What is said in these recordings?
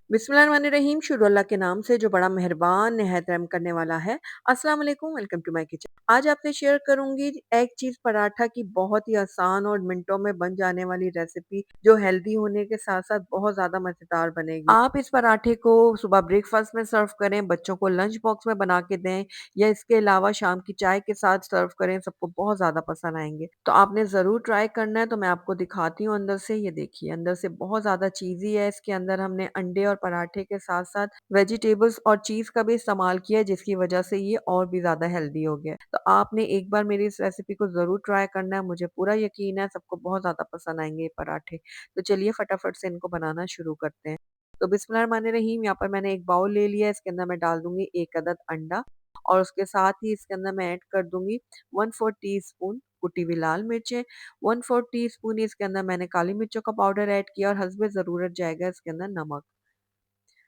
बिस्मिल्लाहिर्रहमानिर्रहीम शुरू अल्लाह के नाम से जो बड़ा मेहरबान निहायत रहम करने वाला है। अस्सलाम वालेकुम, वेलकम टू माय किचन। आज आपसे शेयर करूंगी एग चीज पराठा की बहुत ही आसान और मिनटों में बन जाने वाली रेसिपी जो हेल्दी होने के साथ साथ बहुत ज्यादा मजेदार बनेगी। आप इस पराठे को सुबह ब्रेकफास्ट में सर्व करें, बच्चों को लंच बॉक्स में बना के दें या इसके अलावा शाम की चाय के साथ सर्व करें, सबको बहुत ज्यादा पसंद आएंगे। तो आपने जरूर ट्राई करना है। तो मैं आपको दिखाती हूँ अंदर से। ये देखिए, अंदर से बहुत ज्यादा चीजी है। इसके अंदर हमने अंडे और पराठे के साथ साथ वेजिटेबल्स और चीज का भी इस्तेमाल किया है, जिसकी वजह से ये और भी ज्यादा हेल्दी हो गया है। तो आपने एक बार मेरी इस रेसिपी को जरूर ट्राई करना है। मुझे पूरा यकीन है सबको बहुत ज्यादा पसंद आएंगे ये पराठे। तो चलिए फटाफट से इनको बनाना शुरू करते हैं। तो बिस्मिल्लाहिर्रहमानिर्रहीम, यहाँ पर मैंने एक बाउल ले लिया है। इसके अंदर मैं डाल दूंगी 1 अदद अंडा और उसके साथ ही इसके अंदर मैं ऐड कर दूंगी 1/4 टी स्पून कुटी हुई लाल मिर्चें। 1/4 टी स्पून इसके अंदर मैंने काली मिर्चों का पाउडर ऐड किया और हस्बे ज़रूरत जाएगा इसके अंदर नमक।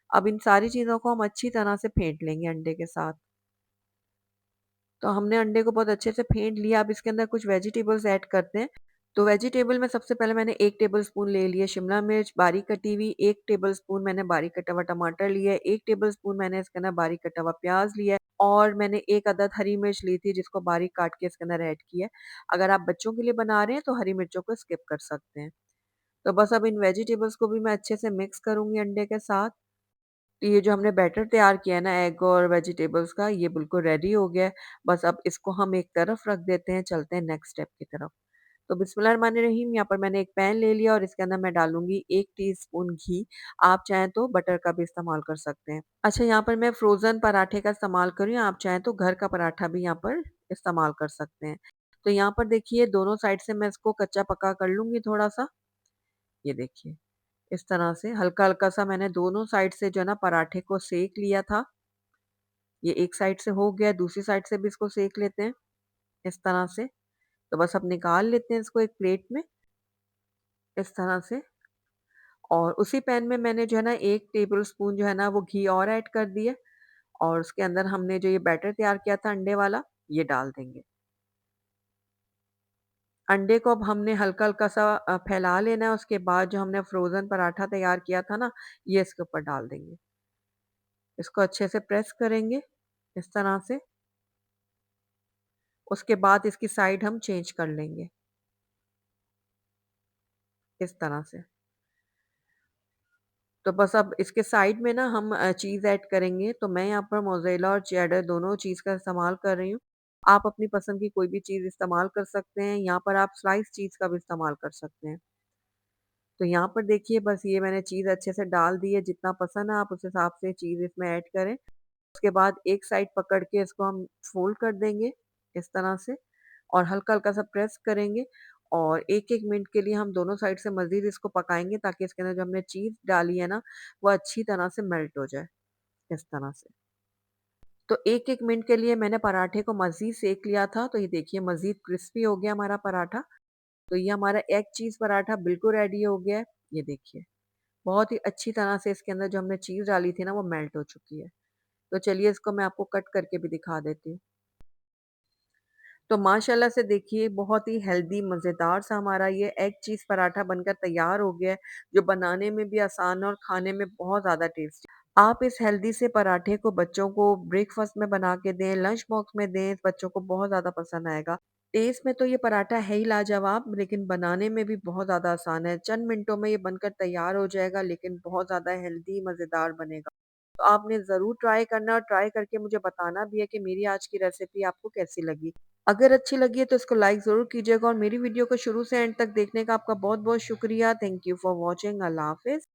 अब इन सारी चीज़ों को हम अच्छी तरह से फेंट लेंगे अंडे के साथ। तो हमने अंडे को बहुत अच्छे से फेंट लिया। अब इसके अंदर कुछ वेजिटेबल्स ऐड करते हैं। तो वेजिटेबल में सबसे पहले मैंने 1 टेबलस्पून ले लिया शिमला मिर्च बारीक कटी हुई, 1 टेबलस्पून मैंने बारीक कटा हुआ टमाटर लिया है, 1 टेबलस्पून मैंने इसके अंदर बारीक कटा हुआ प्याज लिया है और मैंने 1 अदद हरी मिर्च ली थी जिसको बारीक काट के इसके अंदर ऐड किया है। अगर आप बच्चों के लिए बना रहे हैं तो हरी मिर्चों को स्किप कर सकते हैं। तो बस अब इन वेजिटेबल्स को भी मैं अच्छे से मिक्स करूंगी अंडे के साथ। तो ये जो हमने बैटर तैयार किया है ना एग और वेजिटेबल्स का, ये बिल्कुल रेडी हो गया है। बस अब इसको हम एक तरफ रख देते हैं, चलते हैं नेक्स्ट स्टेप की तरफ। तो बिस्मिल्लाहिर्रहमानिर्रहीम, यहाँ पर मैंने एक पैन ले लिया और इसके अंदर मैं डालूंगी 1 टीस्पून घी। आप चाहें तो बटर का भी इस्तेमाल कर सकते हैं। अच्छा, यहाँ पर मैं फ्रोजन पराठे का इस्तेमाल कर रही हूँ। आप चाहें तो घर का पराठा भी यहाँ पर इस्तेमाल कर सकते हैं। तो यहाँ पर देखिए, दोनों साइड से मैं इसको कच्चा पक्का कर लूंगी थोड़ा सा। ये देखिए, इस तरह से हल्का-हल्का सा मैंने दोनों साइड से जो है ना पराठे को सेक लिया था। ये एक साइड से हो गया, दूसरी साइड से भी इसको सेक लेते हैं, इस तरह से। तो बस अब निकाल लेते हैं इसको एक प्लेट में, इस तरह से। और उसी पैन में मैंने जो है ना 1 टेबलस्पून जो है ना वो घी और ऐड कर दिया और उसके अंदर हमने जो ये बैटर तैयार किया था अंडे वाला, ये डाल देंगे। अंडे को अब हमने हल्का-हल्का सा फैला लेना है। उसके बाद जो हमने फ्रोज़न पराठा तैयार किया था ना, ये इसके ऊपर डाल देंगे। इसको अच्छे से प्रेस करेंगे, इस तरह से। उसके बाद इसकी साइड हम चेंज कर लेंगे, इस तरह से। तो बस अब इसके साइड में ना हम चीज़ ऐड करेंगे। तो मैं यहाँ पर मोज़रेला और चेडर दोनों चीज़ का इस्तेमाल कर रही हूँ। आप अपनी पसंद की कोई भी चीज़ इस्तेमाल कर सकते हैं। यहाँ पर आप स्लाइस चीज़ का भी इस्तेमाल कर सकते हैं। तो यहाँ पर देखिए, बस ये मैंने चीज़ अच्छे से डाल दी है। जितना पसंद है आप उस हिसाब से चीज़ इसमें ऐड करें। उसके बाद एक साइड पकड़ के इसको हम फ़ोल्ड कर देंगे, इस तरह से। और हल्का-हल्का सा प्रेस करेंगे और 1-1 मिनट के लिए हम दोनों साइड से मज़ीद इसको पकाएँगे ताकि इसके अंदर जो हमने चीज़ डाली है ना, वो अच्छी तरह से मेल्ट हो जाए, इस तरह से। तो 1-1 मिनट के लिए मैंने पराठे को मज़ीद सेक लिया था। तो ये देखिए, मज़ीद क्रिस्पी हो गया हमारा पराठा। तो ये हमारा एग चीज़ पराठा बिल्कुल रेडी हो गया है। ये देखिए, बहुत ही अच्छी तरह से इसके अंदर जो हमने चीज़ डाली थी ना, वो मेल्ट हो चुकी है। तो चलिए इसको मैं आपको कट करके भी दिखा देती हूँ। तो माशाल्लाह से देखिए, बहुत ही हेल्दी मज़ेदार सा हमारा ये एग चीज़ पराठा बनकर तैयार हो गया है, जो बनाने में भी आसान है और खाने में बहुत ज़्यादा टेस्टी। आप इस हेल्दी से पराठे को बच्चों को ब्रेकफ़ास्ट में बना के दें, लंच बॉक्स में दें, बच्चों को बहुत ज़्यादा पसंद आएगा। टेस्ट में तो ये पराठा है ही लाजवाब, लेकिन बनाने में भी बहुत ज़्यादा आसान है। चंद मिनटों में ये बनकर तैयार हो जाएगा, लेकिन बहुत ज़्यादा हेल्दी मज़ेदार बनेगा। तो आपने ज़रूर ट्राई करना और ट्राई करके मुझे बताना भी है कि मेरी आज की रेसिपी आपको कैसी लगी। अगर अच्छी लगी है तो इसको लाइक ज़रूर कीजिएगा और मेरी वीडियो को शुरू से एंड तक देखने का आपका बहुत-बहुत शुक्रिया। Thank you for watching. अल्लाह हाफ़िज़।